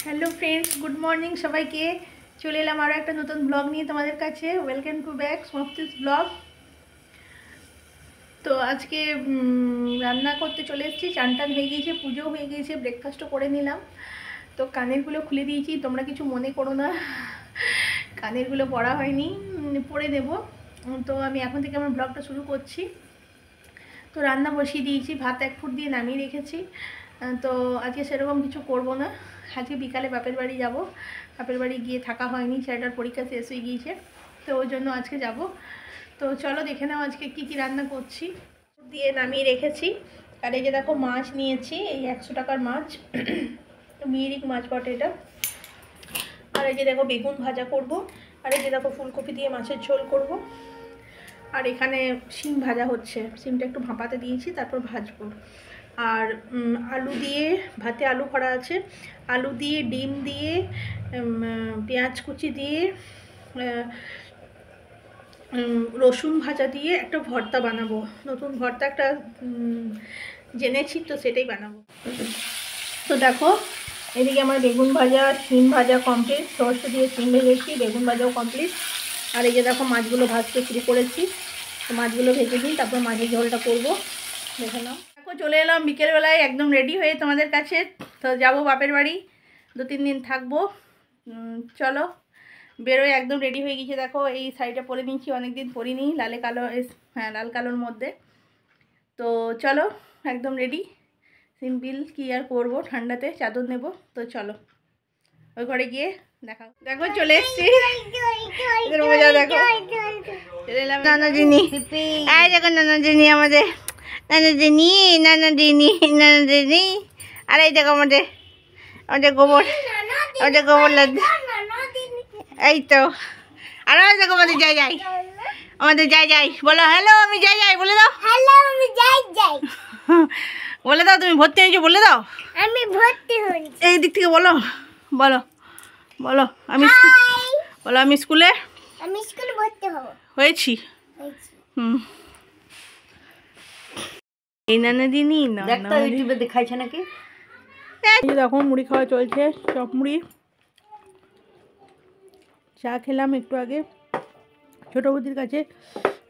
Hello friends, good morning সবাইকে। চলে এলাম আরও একটা নতুন ব্লগ নিয়ে তোমাদের কাছে। ওয়েলকাম টু ব্যাক সমাপ্তিস ব্লগ। তো আজকে রান্না করতে চলে এসেছি। চান টান হয়ে গিয়েছে, পুজো হয়ে গিয়েছে, ব্রেকফাস্টও করে নিলাম। তো কানেরগুলো খুলে দিয়েছি, তোমরা কিছু মনে করো না, কানেরগুলো পরা হয়নি, পরে দেব। তো আমি এখন থেকে আমার ব্লগটা শুরু করছি। তো রান্না বসিয়ে দিয়েছি, ভাত 1 ফুট দিয়ে নামিয়ে রেখেছি। তো আজকে সেরকম কিছু করব না। আজকে বিকালে বাপের বাড়ি যাব। বাপের বাড়ি গিয়ে থাকা হয়নি, ছেলেটার পরীক্ষা শেষ হয়ে গিয়েছে, তো ওই জন্য আজকে যাব। তো চলো দেখে নাও আজকে কি কি রান্না করছি। দিয়ে নামিয়ে রেখেছি। আর এই যে দেখো মাছ নিয়েছি, এই 100 টাকার মাছ, মিরিক মাছ বটে এটা। আর এই যে দেখো বেগুন ভাজা করব। আর এই যে দেখো ফুলকপি দিয়ে মাছের ঝোল করব। আর এখানে শিম ভাজা হচ্ছে, শিমটা একটু ভাপাতে দিয়েছি, তারপর ভাজবো। আর আলু দিয়ে, ভাতে আলু ভরা আছে, আলু দিয়ে, ডিম দিয়ে, পেঁয়াজ কুচি দিয়ে, রসুন ভাজা দিয়ে একটা ভর্তা বানাবো। নতুন ভর্তা একটা জেনেছি, তো সেটাই বানাবো। তো দেখো এদিকে আমার বেগুন ভাজা, শিম ভাজা কমপ্লিট, সরষে দিয়ে শিম ভেজেছি, বেগুন ভাজাও কমপ্লিট। আর এই যে দেখো মাছগুলো ভাজতে শুরু করেছি। তো মাছগুলো ভেজে দিই, তারপর মাছের ঝোলটা করবো। দেখে নাও। দেখো চলে এলাম বিকেলবেলায় একদম রেডি হয়ে তোমাদের কাছে। তো যাবো বাপের বাড়ি, 2-3 দিন থাকবো। চলো বেরোয়, একদম রেডি হয়ে গেছে। দেখো এই শাড়িটা পরে নিয়েছি, অনেকদিন পরিনি, লালে কালো, হ্যাঁ লাল কালোর মধ্যে। তো চলো একদম রেডি, সিম্পল কি আর করবো, ঠান্ডাতে চাদর নেব। তো চলো ওই ঘরে গিয়ে দেখা। দেখো চলে এসছি, মজা দেখো। চলে এলাম নানাজিনি, এই দেখো নানাজিনি, আমাদের নানাজিনি, নানাজিনি, নানাজিনি। আর এই দেখো আমাদের গোবর, আমাদের গোবর লাদ্দু, এই তো। আর দেখো আমাদের যাই যাই, আমাদের যাই যাই, বলো হ্যালো আমি যাই যাই, বলে দাও হ্যালো আমি যাই যাই, বলে দাও তুমি ভর্তি হয়েছো, বলে দাও আমি ভর্তি হয়েছি। এই দিক থেকে বলো, বলো বলো আমি বলো আমি স্কুলে ভর্তি হয়েছি। এই নানাদিনী ইউটিউবে দেখাইছে নাকি। দেখো মুড়ি খাওয়া চলছে, চপ মুড়ি। চা খেলাম একটু আগে ছোট বৌদির কাছে।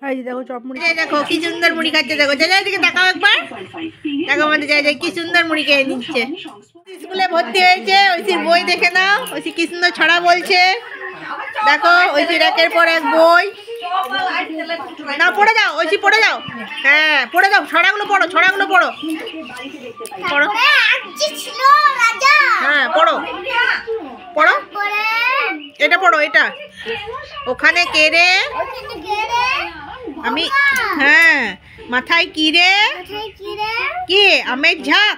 আর এই দেখো চপ মুড়ি, দেখো কি সুন্দর মুড়ি খাচ্ছে। দেখো যাই দিকে দেখাও একবার, দেখো আমাদের যাই যাই কি সুন্দর মুড়ি খেয়ে নিচ্ছে। স্কুলে ভর্তি হয়েছে, ঐশীর বই দেখে নাও, ঐশী কি সুন্দর ছড়া বলছে। দেখো ঐশীর একের পর এক বই। না পড়ে যাও ঐশী, পড়ে যাও, হ্যাঁ পড়ে যাও, ছড়াগুলো পড়ো, ছড়াগুলো পড়ো, পড়ো, হ্যাঁ পড়ো পড়ো, এটা পড়ো, এটা ওখানে কে রে, আমি, হ্যাঁ মাথায় কি রে, কে আমের ঝাঁক,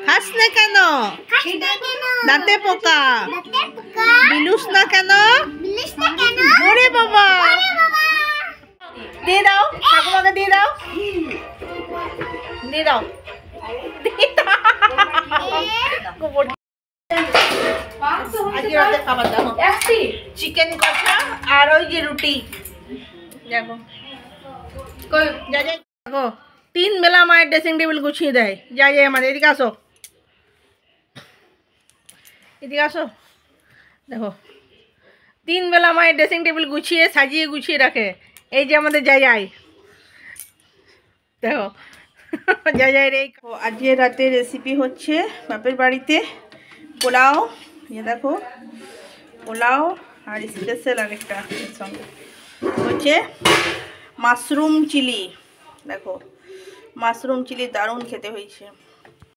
খাস না কেন, দাঁতে পোকা, বিলুস না কেন, ওরে বাবা, দিয়ে দাও ঠাকুমাকে, দিয়ে দাও, দিয়ে দাও, আজকে রাতের খাবার দাও, চিকেন কষা আর ওই যে রুটি। দেখো দেখো 3 বেলা মায়ের ড্রেসিং টেবিল গুছিয়ে দেয়। যাই যাই আমাদের এদিকে আসো, এদিকে আসো। দেখো 3 বেলা মায়ের ড্রেসিং টেবিল গুছিয়ে সাজিয়ে গুছিয়ে রাখে। এই যে আমাদের যাই যাই, দেখো যাই যাই রে। আজকে রাতে রেসিপি হচ্ছে বাপের বাড়িতে পোলাও। দেখো পোলাও আর স্পেশাল আরেকটা সঙ্গে হচ্ছে মাশরুম চিলি। দেখো মাশরুম চিলি দারুণ খেতে হয়েছে।